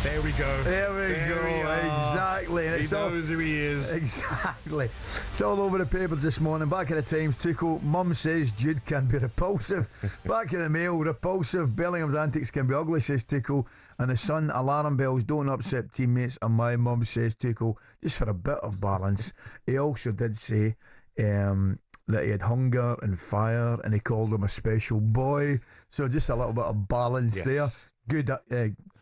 There we go. There we go. Exactly. And he knows who he is. Exactly. It's all over the papers this morning. Back in the Times, Tuchel, Mum says Jude can be repulsive. Back in the Mail, repulsive. Bellingham's antics can be ugly, says Tuchel. And the Sun, alarm bells don't upset teammates. And my mum, says Tuchel, just for a bit of balance. He also did say that he had hunger and fire, and he called him a special boy. So just a little bit of balance there. Good.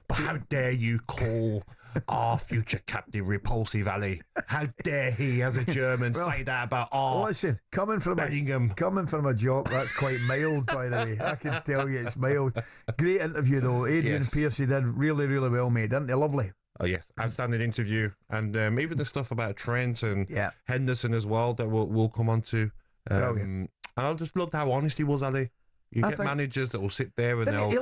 But how dare you call our future captain repulsive, Ali? How dare he, as a German, say that about our listen, coming from a jock, that's quite mild, by the way. I can tell you it's mild. Great interview though. Adrian Pearce did really, really well made, didn't he? Lovely. Oh yes, outstanding interview, and even the stuff about Trent and Henderson as well that we'll come on to. And I just loved how honest he was, Ali. You get managers that will sit there and they'll be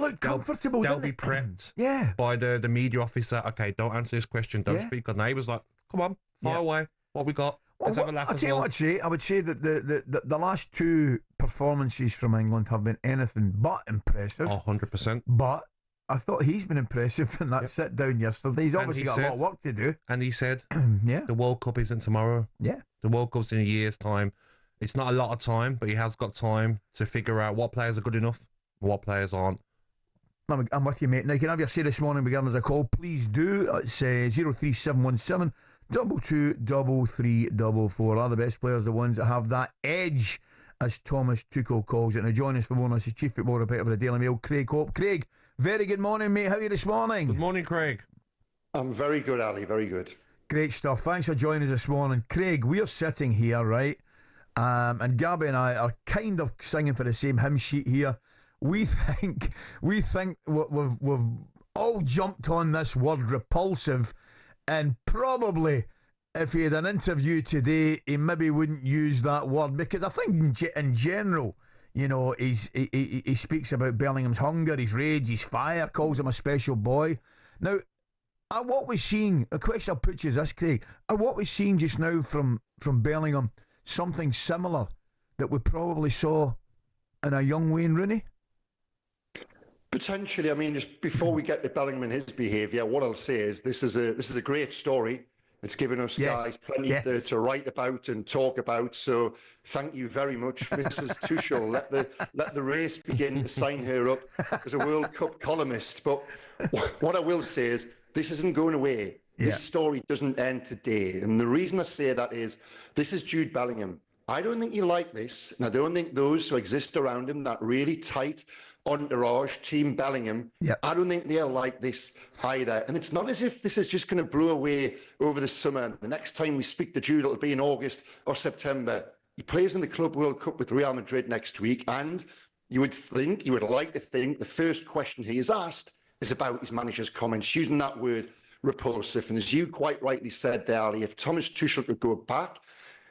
prepped by the media officer. Okay, don't answer this question. Don't speak on that. He was like, come on, fire away. What we got? Let's have a laugh as well. I would say that the last two performances from England have been anything but impressive. 100%. But I thought he's been impressive in that sit down yesterday. He's obviously got a lot of work to do. And he said, the World Cup isn't tomorrow. Yeah. The World Cup's in a year's time. It's not a lot of time, but he has got time to figure out what players are good enough and what players aren't. I'm with you, mate. Now, you can have your say this morning. We give us a call. Please do. It's 03717 22344. Are the best players the ones that have that edge, as Thomas Tuchel calls it? Now, join us for more. This is Chief Football Reporter for the Daily Mail, Craig Hope. Craig, very good morning, mate. How are you this morning? Good morning, Craig. I'm very good, Ali. Very good. Great stuff. Thanks for joining us this morning. Craig, we're sitting here, right? And Gabby and I are kind of singing for the same hymn sheet here. We think we've all jumped on this word repulsive, and probably if he had an interview today, he maybe wouldn't use that word, because I think in general, you know, he speaks about Bellingham's hunger, his rage, his fire, calls him a special boy. Now, what we're seeing, a question I'll put to you is this, Craig, what we're seeing just now from Bellingham, something similar that we probably saw in a young Wayne Rooney? Potentially. I mean, just before we get to Bellingham and his behaviour, what I'll say is this is a great story. It's given us guys plenty to write about and talk about. So thank you very much, Mrs. Tuchel. Let the race begin to sign her up as a World Cup columnist. But what I will say is this isn't going away. This story doesn't end today. And the reason I say that is this is Jude Bellingham. I don't think you like this. And I don't think those who exist around him, that really tight entourage, Team Bellingham, I don't think they're like this either. And it's not as if this is just going to blow away over the summer. The next time we speak to Jude, it'll be in August or September. He plays in the Club World Cup with Real Madrid next week. And you would like to think the first question he is asked is about his manager's comments, using that word repulsive. And as you quite rightly said there, Ali, if Thomas Tuchel could go back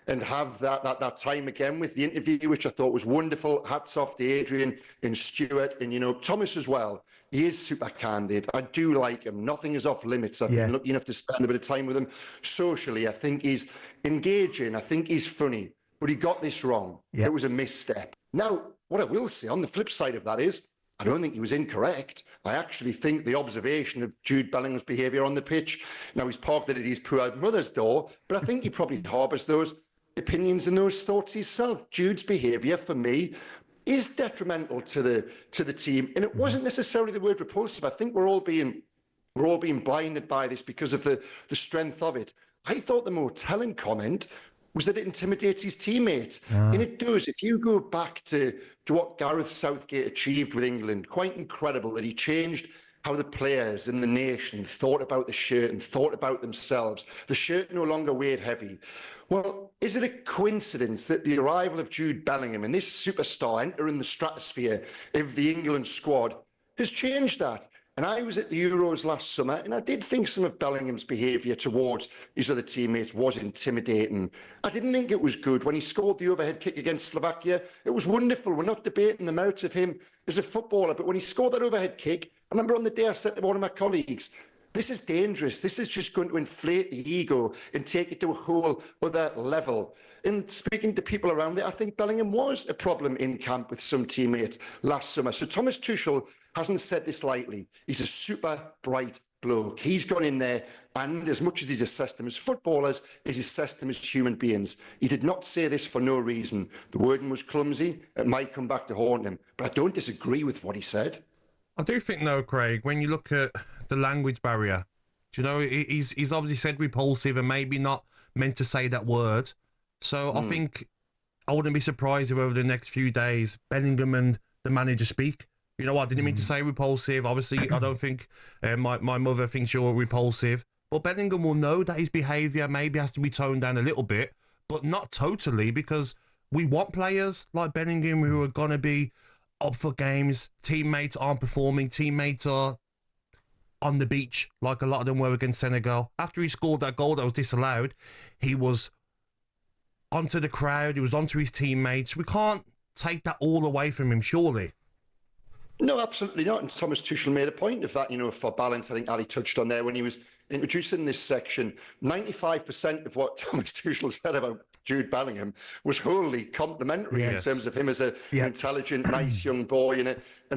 and have that time again with the interview, which I thought was wonderful, hats off to Adrian and Stuart and, you know, Thomas as well. He is super candid. I do like him. Nothing is off limits. I've been lucky enough to spend a bit of time with him socially. I think he's engaging. I think he's funny. But he got this wrong. It was a misstep. Now, what I will say on the flip side of that is, I don't think he was incorrect. I actually think the observation of Jude Bellingham's behaviour on the pitch, now he's parked it at his poor mother's door, but I think he probably harbours those opinions and those thoughts himself. Jude's behaviour, for me, is detrimental to the team, and it wasn't necessarily the word repulsive. I think we're all being blinded by this because of the strength of it. I thought the more telling comment was that it intimidates his teammates. And it does. If you go back to what Gareth Southgate achieved with England, quite incredible that he changed how the players and the nation thought about the shirt and thought about themselves. The shirt no longer weighed heavy. Well, is it a coincidence that the arrival of Jude Bellingham and this superstar entering the stratosphere of the England squad has changed that? And I was at the Euros last summer, and I did think some of Bellingham's behaviour towards his other teammates was intimidating. I didn't think it was good. When he scored the overhead kick against Slovakia, it was wonderful. We're not debating the merits of him as a footballer, but when he scored that overhead kick, I remember on the day I said to one of my colleagues, this is dangerous. This is just going to inflate the ego and take it to a whole other level. And speaking to people around it, I think Bellingham was a problem in camp with some teammates last summer. So Thomas Tuchel hasn't said this lightly. He's a super bright bloke. He's gone in there, and as much as he's assessed them as footballers, he's assessed them as human beings. He did not say this for no reason. The wording was clumsy. It might come back to haunt him, but I don't disagree with what he said. I do think, though, Craig, when you look at the language barrier, do you know, he's obviously said repulsive and maybe not meant to say that word. So I think I wouldn't be surprised if over the next few days Bellingham and the manager speak. You know what, I didn't mean to say repulsive. Obviously, I don't think my mother thinks you're repulsive. But Bellingham will know that his behaviour maybe has to be toned down a little bit, but not totally, because we want players like Bellingham who are going to be up for games. Teammates aren't performing. Teammates are on the beach, like a lot of them were against Senegal. After he scored that goal that was disallowed, he was onto the crowd, he was onto his teammates. We can't take that all away from him, surely. No, absolutely not. And Thomas Tuchel made a point of that, you know, for balance. I think Ali touched on there when he was introducing this section. 95% of what Thomas Tuchel said about Jude Bellingham was wholly complimentary in terms of him as an intelligent, nice young boy and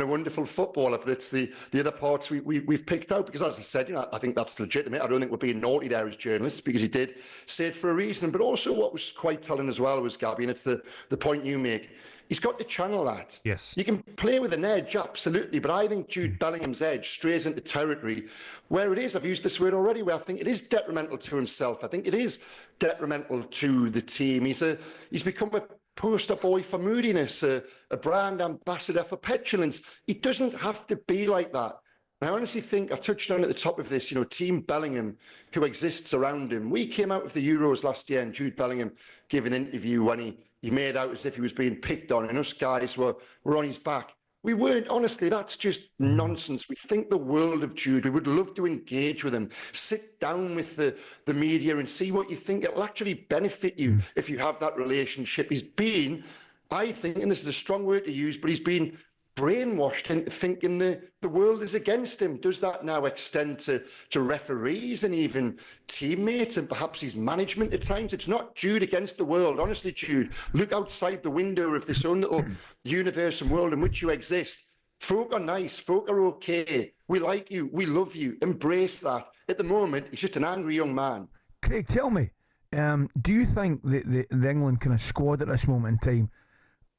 a wonderful footballer. But it's the other parts we've picked out because, as I said, you know, I think that's legitimate. I don't think we're being naughty there as journalists because he did say it for a reason. But also what was quite telling as well was, Gabby, and it's the point you make, he's got to channel that. Yes. You can play with an edge, absolutely, but I think Jude Bellingham's edge strays into territory where it is, I've used this word already, where I think it is detrimental to himself. I think it is detrimental to the team. He's become a poster boy for moodiness, a brand ambassador for petulance. He doesn't have to be like that. And I honestly think, I touched on at the top of this, you know, Team Bellingham, who exists around him. We came out of the Euros last year and Jude Bellingham gave an interview when he made out as if he was being picked on and us guys were on his back. We weren't, honestly, that's just nonsense. We think the world of Jude. We would love to engage with him, sit down with the media and see what you think. It'll actually benefit you if you have that relationship. He's been, I think, and this is a strong word to use, but he's been brainwashed into thinking the world is against him. Does that now extend to referees and even teammates and perhaps his management at times? It's not Jude against the world. Honestly, Jude, look outside the window of this own little universe and world in which you exist. Folk are nice. Folk are okay. We like you. We love you. Embrace that. At the moment, he's just an angry young man. Craig, tell me, do you think the England kind of squad at this moment in time,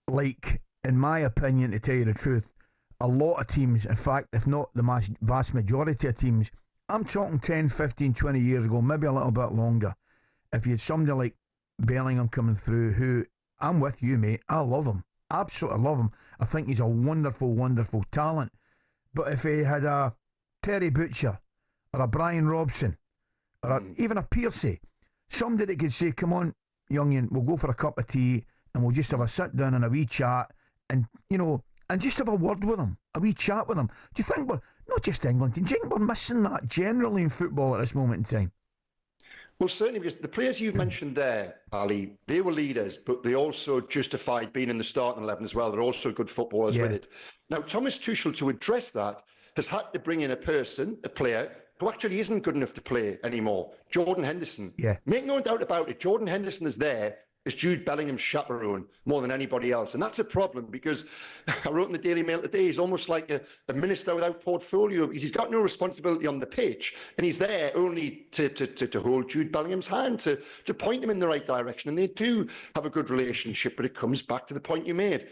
like, in my opinion, to tell you the truth, a lot of teams, in fact, if not the vast majority of teams, I'm talking 10, 15, 20 years ago, maybe a little bit longer, if you had somebody like Bellingham coming through, who, I'm with you, mate, I love him, absolutely love him. I think he's a wonderful, wonderful talent. But if he had a Terry Butcher, or a Brian Robson, or even a Pearce, somebody that could say, come on, youngin, we'll go for a cup of tea, and we'll just have a sit down and a wee chat, and, you know, and just have a word with him, a wee chat with him. Do you think we're, not just England, do you think we're missing that generally in football at this moment in time? Well, certainly, because the players you've mentioned there, Ali, they were leaders, but they also justified being in the starting 11 as well. They're also good footballers with it. Now, Thomas Tuchel, to address that, has had to bring in a player, who actually isn't good enough to play anymore, Jordan Henderson. Yeah. Make no doubt about it, Jordan Henderson is there is Jude Bellingham's chaperone more than anybody else. And that's a problem because I wrote in the Daily Mail today, he's almost like a minister without portfolio. He's got no responsibility on the pitch and he's there only to hold Jude Bellingham's hand, to point him in the right direction. And they do have a good relationship, but it comes back to the point you made.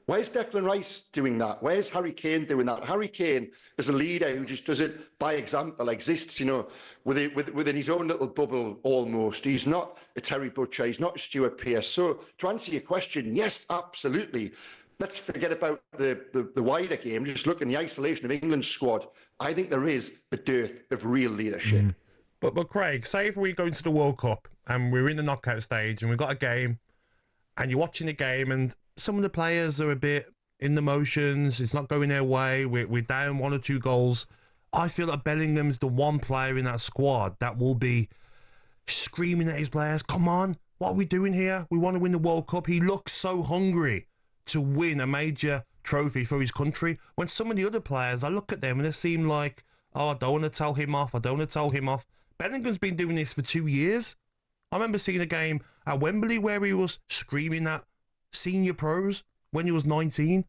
Where's Declan Rice doing that? Where's Harry Kane doing that? Harry Kane is a leader who just does it by example, exists, you know, within his own little bubble almost. He's not a Terry Butcher. He's not a Stuart Pearce. So to answer your question, yes, absolutely. Let's forget about the wider game. Just look in the isolation of England's squad. I think there is a dearth of real leadership. But Craig, say if we go into the World Cup and we're in the knockout stage and we've got a game and you're watching the game and some of the players are a bit in the motions, it's not going their way, we're down 1 or 2 goals. I feel like Bellingham's the one player in that squad that will be screaming at his players, come on, what are we doing here? We want to win the World Cup. He looks so hungry to win a major trophy for his country. When some of the other players, I look at them and they seem like, oh, I don't want to tell him off, Bellingham's been doing this for 2 years. I remember seeing a game at Wembley where he was screaming at senior pros when he was 19.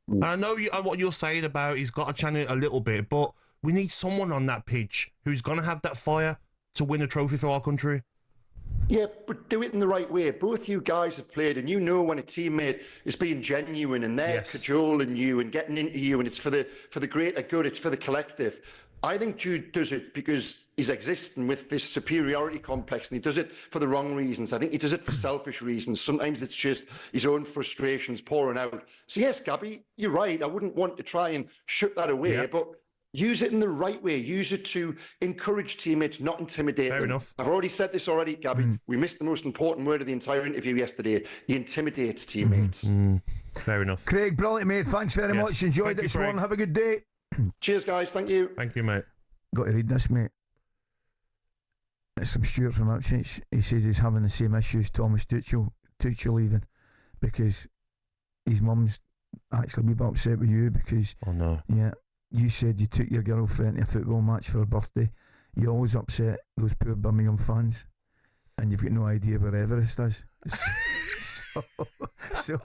And I know what you're saying about he's got to channel it a little bit, but We need someone on that pitch who's going to have that fire to win a trophy for our country. Yeah, but do it in the right way. Both you guys have played, and you know when a teammate is being genuine and they're cajoling you and getting into you, and it's for the greater good, it's for the collective. I think Jude does it because he's existing with this superiority complex, and he does it for the wrong reasons. I think he does it for selfish reasons. Sometimes it's just his own frustrations pouring out. So yes, Gabby, you're right. I wouldn't want to try and shut that away, but use it in the right way. Use it to encourage teammates, not intimidate them. Enough. I've already said this already, Gabby. We missed the most important word of the entire interview yesterday. He intimidates teammates. Fair enough. Craig, brilliant, mate. Thanks very much. Enjoyed it this morning. Have a good day. Cheers, guys. Thank you. Thank you, mate. Got to read this, mate. It's from Stuart from Ipswich. He says he's having the same issues Thomas Tuchel even, because his mum's actually a wee bit upset with you because you said you took your girlfriend to a football match for her birthday. You always upset those poor Birmingham fans, and you've got no idea where Everest is. So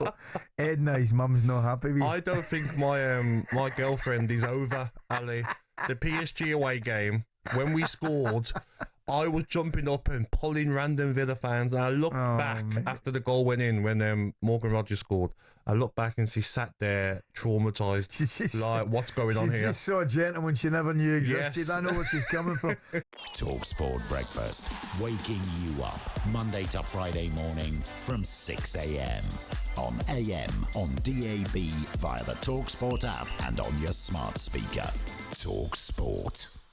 Edna, his mum's not happy with you. I don't think my girlfriend is over, Ali. The PSG away game, when we scored, I was jumping up and pulling random Villa fans, and I looked back after the goal went in when Morgan Rogers scored. I looked back and she sat there traumatised, like, what's going on here? She's so a gentleman she never knew existed. Yes. I know where she's coming from. talkSPORT Breakfast, waking you up Monday to Friday morning from 6 a.m. on AM, on DAB, via the talkSPORT app and on your smart speaker. talkSPORT.